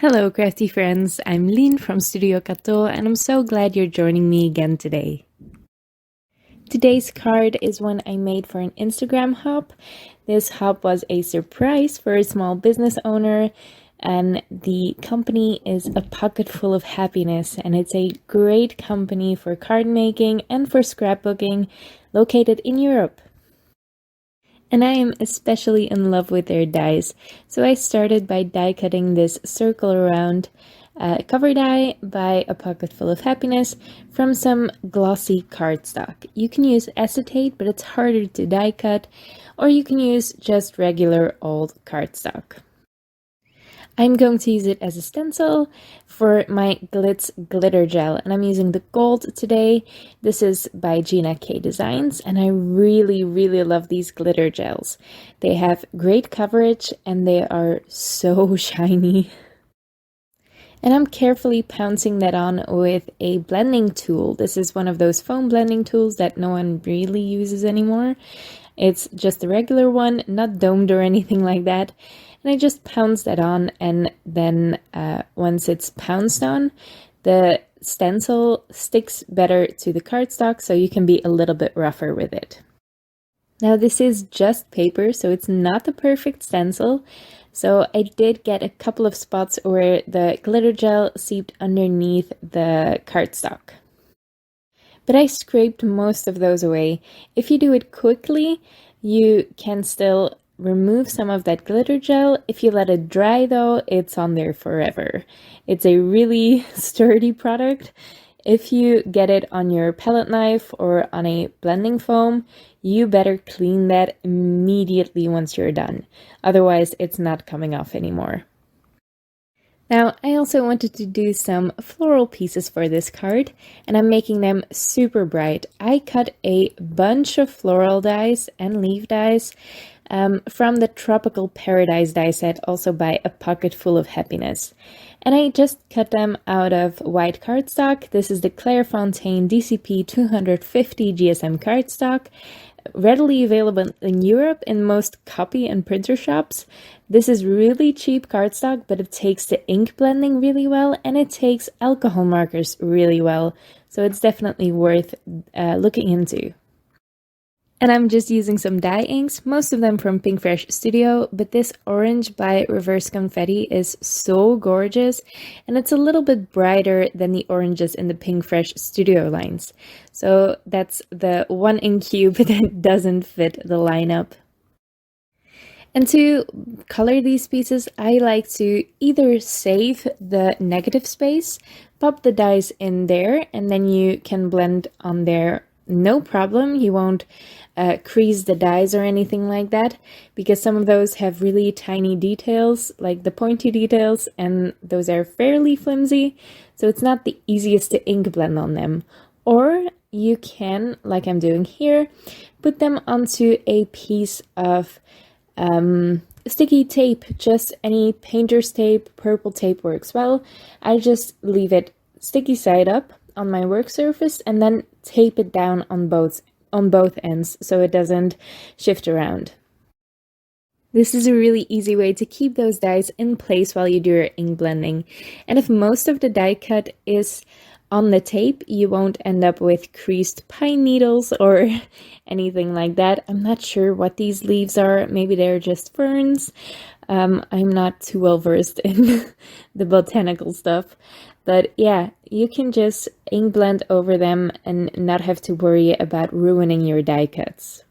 Hello, crafty friends. I'm Lynn from Studio Cato, and I'm so glad you're joining me again today. Today's card is one I made for an Instagram hop. This hop was a surprise for a small business owner, and the company is A Pocket Full of Happiness, and it's a great company for card making and for scrapbooking, located in Europe. And I am especially in love with their dies, so I started by die cutting this circle around cover die by A Pocket Full of Happiness from some glossy cardstock. You can use acetate, but it's harder to die cut, or you can use just regular old cardstock. I'm going to use it as a stencil for my Glitz glitter gel, and I'm using the gold today. This is by Gina Designs, and I really love these glitter gels. They have great coverage and they are so shiny. And I'm carefully pouncing that on with a blending tool. This is one of those foam blending tools that no one really uses anymore. It's just a regular one, not domed or anything like that. And I just pounce that on, and then once it's pounced on, the stencil sticks better to the cardstock, so you can be a little bit rougher with it. Now this is just paper, so it's not the perfect stencil. So I did get a couple of spots where the glitter gel seeped underneath the cardstock. But I scraped most of those away. If you do it quickly, you can still remove some of that glitter gel. If you let it dry though, it's on there forever. It's a really sturdy product. If you get it on your palette knife or on a blending foam, you better clean that immediately once you're done. Otherwise, it's not coming off anymore. Now, I also wanted to do some floral pieces for this card, and I'm making them super bright. I cut a bunch of floral dies and leaf dies from the Tropical Paradise die set, also by A Pocket Full of Happiness. And I just cut them out of white cardstock. This is the Clairefontaine DCP 250 GSM cardstock, readily available in Europe in most copy and printer shops. This is really cheap cardstock, but it takes the ink blending really well, and it takes alcohol markers really well, so it's definitely worth looking into. And I'm just using some dye inks, most of them from Pinkfresh Studio, but this orange by Reverse Confetti is so gorgeous, and it's a little bit brighter than the oranges in the Pinkfresh Studio lines. So that's the one ink cube that doesn't fit the lineup. And to color these pieces, I like to either save the negative space, pop the dyes in there, and then you can blend on there no problem. You won't crease the dies or anything like that, because some of those have really tiny details, like the pointy details, and those are fairly flimsy, so it's not the easiest to ink blend on them. Or you can, like I'm doing here, put them onto a piece of sticky tape. Just any painter's tape, purple tape works well. I just leave it sticky side up on my work surface and then tape it down on both ends so it doesn't shift around. This is a really easy way to keep those dies in place while you do your ink blending. And if most of the die cut is on the tape, you won't end up with creased pine needles or anything like that. I'm not sure what these leaves are. Maybe they're just ferns. I'm not too well versed in the botanical stuff. But yeah, you can just ink blend over them and not have to worry about ruining your die cuts.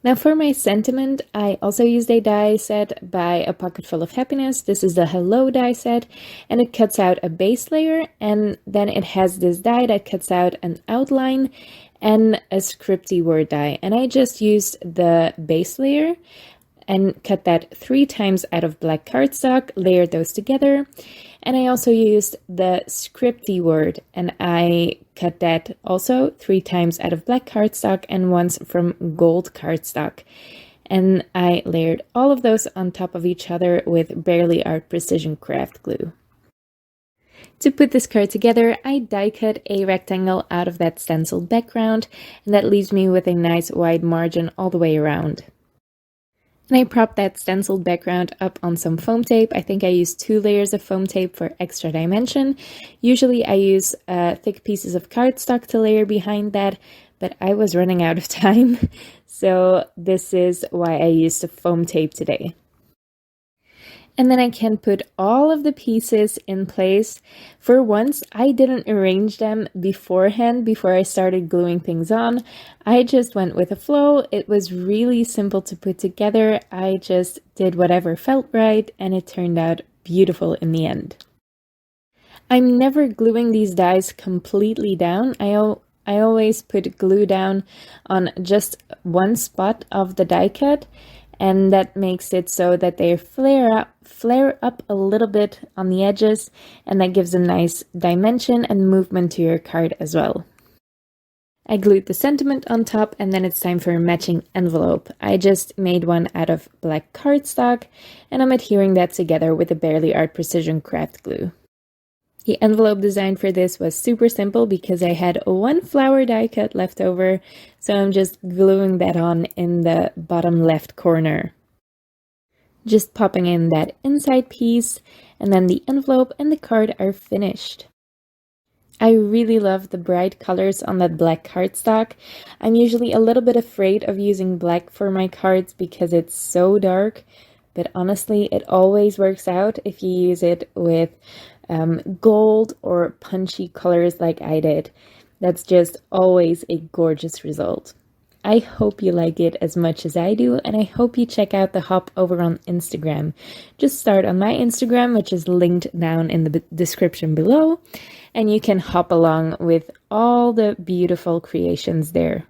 Now for my sentiment, I also used a die set by A Pocket Full of Happiness. This is the Hello die set, and it cuts out a base layer, and then it has this die that cuts out an outline and a scripty word die. And I just used the base layer and cut that 3 times out of black cardstock, layered those together. And I also used the scripty word, and I cut that also 3 times out of black cardstock and once from gold cardstock. And I layered all of those on top of each other with Barely Art Precision Craft glue. To put this card together, I die cut a rectangle out of that stenciled background, and that leaves me with a nice wide margin all the way around. And I propped that stenciled background up on some foam tape. I think I used 2 layers of foam tape for extra dimension. Usually I use thick pieces of cardstock to layer behind that, but I was running out of time. So this is why I used the foam tape today. And then I can put all of the pieces in place. For once, I didn't arrange them beforehand before I started gluing things on. I just went with the flow. It was really simple to put together. I just did whatever felt right, and it turned out beautiful in the end. I'm never gluing these dies completely down. I always put glue down on just one spot of the die cut, and that makes it so that they flare up a little bit on the edges, and that gives a nice dimension and movement to your card as well. I glued the sentiment on top, and then it's time for a matching envelope. I just made one out of black cardstock, and I'm adhering that together with a Barely Art Precision Craft glue. The envelope design for this was super simple because I had 1 flower die cut left over, so I'm just gluing that on in the bottom left corner. Just popping in that inside piece, and then the envelope and the card are finished. I really love the bright colors on that black cardstock. I'm usually a little bit afraid of using black for my cards because it's so dark, but honestly, it always works out if you use it with gold or punchy colors like I did. That's just always a gorgeous result. I hope you like it as much as I do, and I hope you check out the hop over on Instagram. Just start on my Instagram, which is linked down in the description below, and you can hop along with all the beautiful creations there.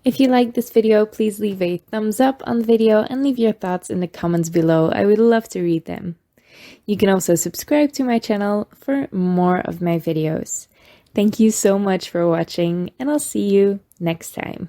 If you like this video, please leave a thumbs up on the video and leave your thoughts in the comments below. I would love to read them. You can also subscribe to my channel for more of my videos. Thank you so much for watching, and I'll see you next time.